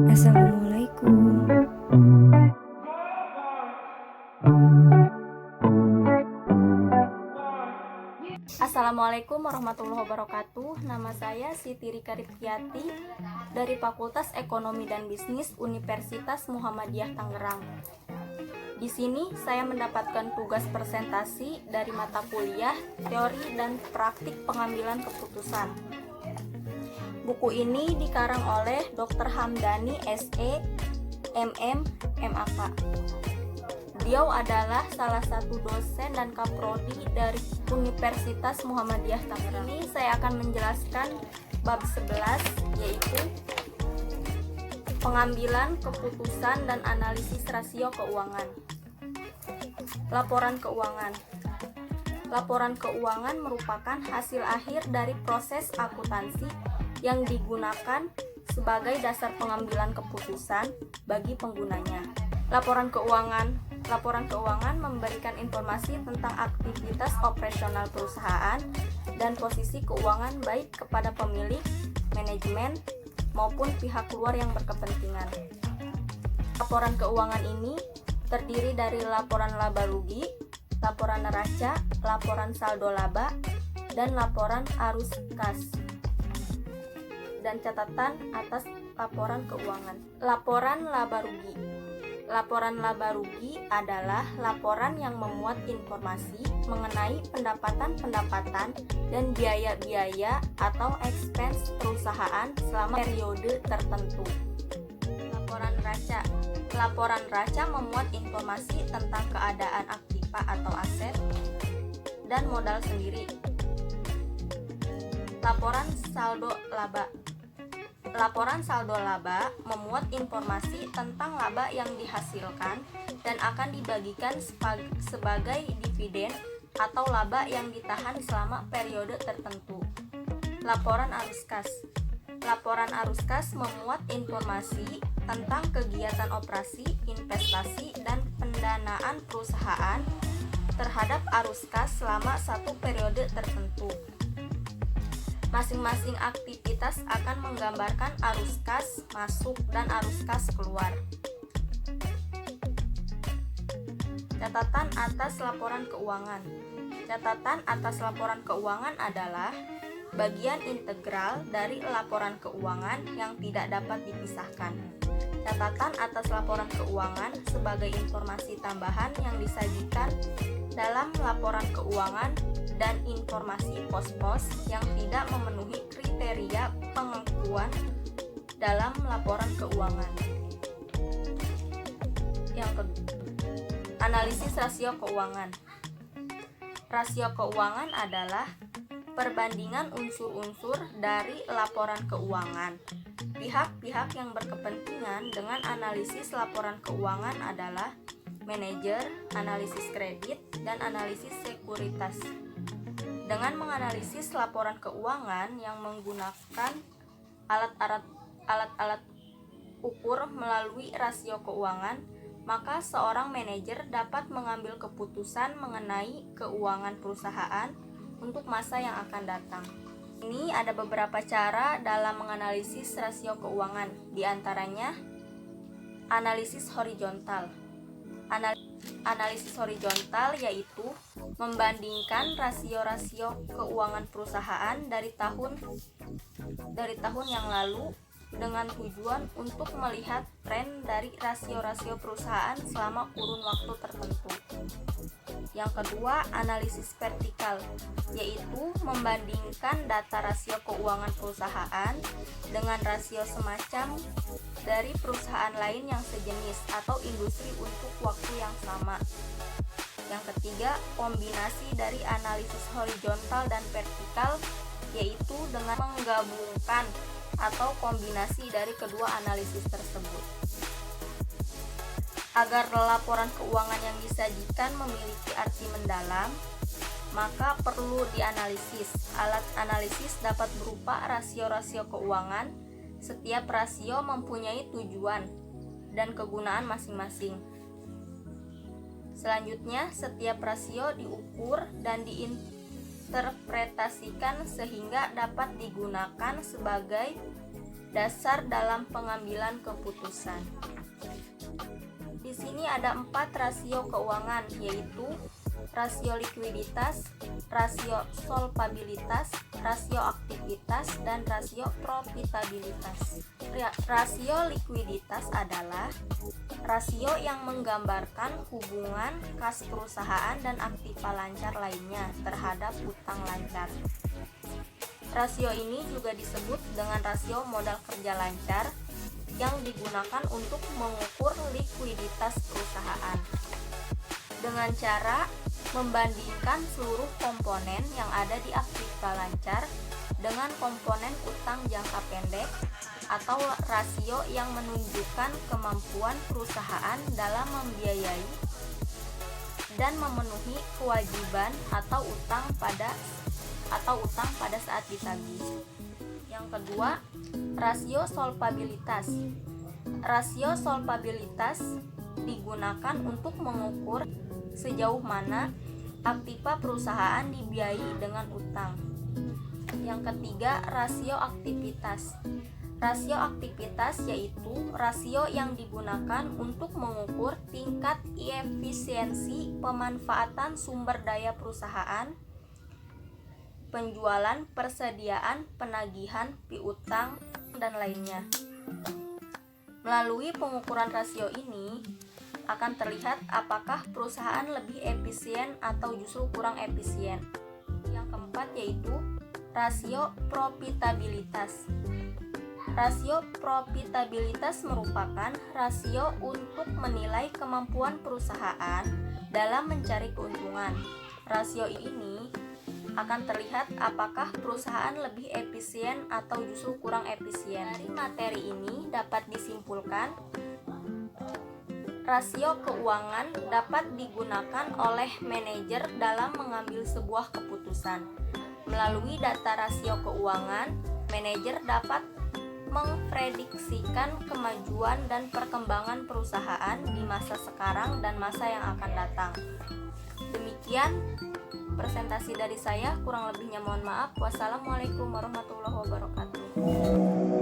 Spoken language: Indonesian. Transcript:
Assalamualaikum. Assalamualaikum warahmatullahi wabarakatuh. Nama saya Siti Rika Rifkiati dari Fakultas Ekonomi dan Bisnis Universitas Muhammadiyah Tangerang. Di sini saya mendapatkan tugas presentasi dari mata kuliah teori dan praktik pengambilan keputusan. Buku ini dikarang oleh Dr. Hamdani SE, MM, MAK. Beliau adalah salah satu dosen dan kaprodi dari Universitas Muhammadiyah Tangerang. Ini saya akan menjelaskan bab 11, yaitu pengambilan keputusan dan analisis rasio keuangan. Laporan keuangan. Laporan keuangan merupakan hasil akhir dari proses akuntansi yang digunakan sebagai dasar pengambilan keputusan bagi penggunanya. Laporan keuangan memberikan informasi tentang aktivitas operasional perusahaan dan posisi keuangan baik kepada pemilik, manajemen, maupun pihak luar yang berkepentingan. Laporan keuangan ini terdiri dari laporan laba rugi, laporan neraca, laporan saldo laba, dan laporan arus kas. Dan catatan atas laporan keuangan. Laporan laba rugi. Laporan laba rugi adalah laporan yang memuat informasi mengenai pendapatan-pendapatan dan biaya-biaya atau expense perusahaan selama periode tertentu. Laporan neraca. Laporan neraca memuat informasi tentang keadaan aktiva atau aset dan modal sendiri. Laporan saldo laba. Laporan saldo laba memuat informasi tentang laba yang dihasilkan dan akan dibagikan sebagai dividen atau laba yang ditahan selama periode tertentu. Laporan arus kas. Laporan arus kas memuat informasi tentang kegiatan operasi, investasi, dan pendanaan perusahaan terhadap arus kas selama satu periode tertentu. Masing-masing aktivitas akan menggambarkan arus kas masuk dan arus kas keluar. Catatan atas laporan keuangan. Catatan atas laporan keuangan adalah bagian integral dari laporan keuangan yang tidak dapat dipisahkan. Catatan atas laporan keuangan sebagai informasi tambahan yang disajikan dalam laporan keuangan dan informasi pos-pos yang tidak memenuhi kriteria pengakuan dalam laporan keuangan. Yang kedua, analisis rasio keuangan. Rasio keuangan adalah perbandingan unsur-unsur dari laporan keuangan. Pihak-pihak yang berkepentingan dengan analisis laporan keuangan adalah manajer, analisis kredit, dan analisis sekuritas. Dengan menganalisis laporan keuangan yang menggunakan alat-alat ukur melalui rasio keuangan, maka seorang manajer dapat mengambil keputusan mengenai keuangan perusahaan untuk masa yang akan datang. Ini ada beberapa cara dalam menganalisis rasio keuangan, di antaranya analisis horizontal. Analisis horizontal yaitu membandingkan rasio-rasio keuangan perusahaan dari tahun yang lalu dengan tujuan untuk melihat tren dari rasio-rasio perusahaan selama kurun waktu tertentu. Yang kedua, analisis vertikal, yaitu membandingkan data rasio keuangan perusahaan dengan rasio semacam dari perusahaan lain yang sejenis atau industri untuk waktu yang sama. Yang ketiga, kombinasi dari analisis horizontal dan vertikal, yaitu dengan menggabungkan atau kombinasi dari kedua analisis tersebut. Agar laporan keuangan yang disajikan memiliki arti mendalam, maka perlu dianalisis. Alat analisis dapat berupa rasio-rasio keuangan. Setiap rasio mempunyai tujuan dan kegunaan masing-masing. Selanjutnya, setiap rasio diukur dan diinterpretasikan sehingga dapat digunakan sebagai dasar dalam pengambilan keputusan. Di sini ada 4 rasio keuangan, yaitu rasio likuiditas, rasio solvabilitas, rasio aktivitas, dan rasio profitabilitas. Rasio likuiditas adalah rasio yang menggambarkan hubungan kas perusahaan dan aktiva lancar lainnya terhadap utang lancar. Rasio ini juga disebut dengan rasio modal kerja lancar yang digunakan untuk mengukur likuiditas perusahaan dengan cara membandingkan seluruh komponen yang ada di aktiva lancar dengan komponen utang jangka pendek, atau rasio yang menunjukkan kemampuan perusahaan dalam membiayai dan memenuhi kewajiban atau utang pada saat ditagih. Yang kedua, rasio solvabilitas. Rasio solvabilitas digunakan untuk mengukur sejauh mana aktiva perusahaan dibiayai dengan utang. Yang ketiga, rasio aktivitas. Rasio aktivitas yaitu rasio yang digunakan untuk mengukur tingkat efisiensi pemanfaatan sumber daya perusahaan, penjualan, persediaan, penagihan, piutang, dan lainnya. Melalui pengukuran rasio ini akan terlihat apakah perusahaan lebih efisien atau justru kurang efisien. Yang keempat yaitu rasio profitabilitas. Rasio profitabilitas merupakan rasio untuk menilai kemampuan perusahaan dalam mencari keuntungan. Rasio ini akan terlihat apakah perusahaan lebih efisien atau justru kurang efisien. Dari materi ini dapat disimpulkan, rasio keuangan dapat digunakan oleh manajer dalam mengambil sebuah keputusan. Melalui data rasio keuangan, manajer dapat memprediksikan kemajuan dan perkembangan perusahaan di masa sekarang dan masa yang akan datang. Demikian presentasi dari saya, kurang lebihnya mohon maaf. Wassalamualaikum warahmatullahi wabarakatuh.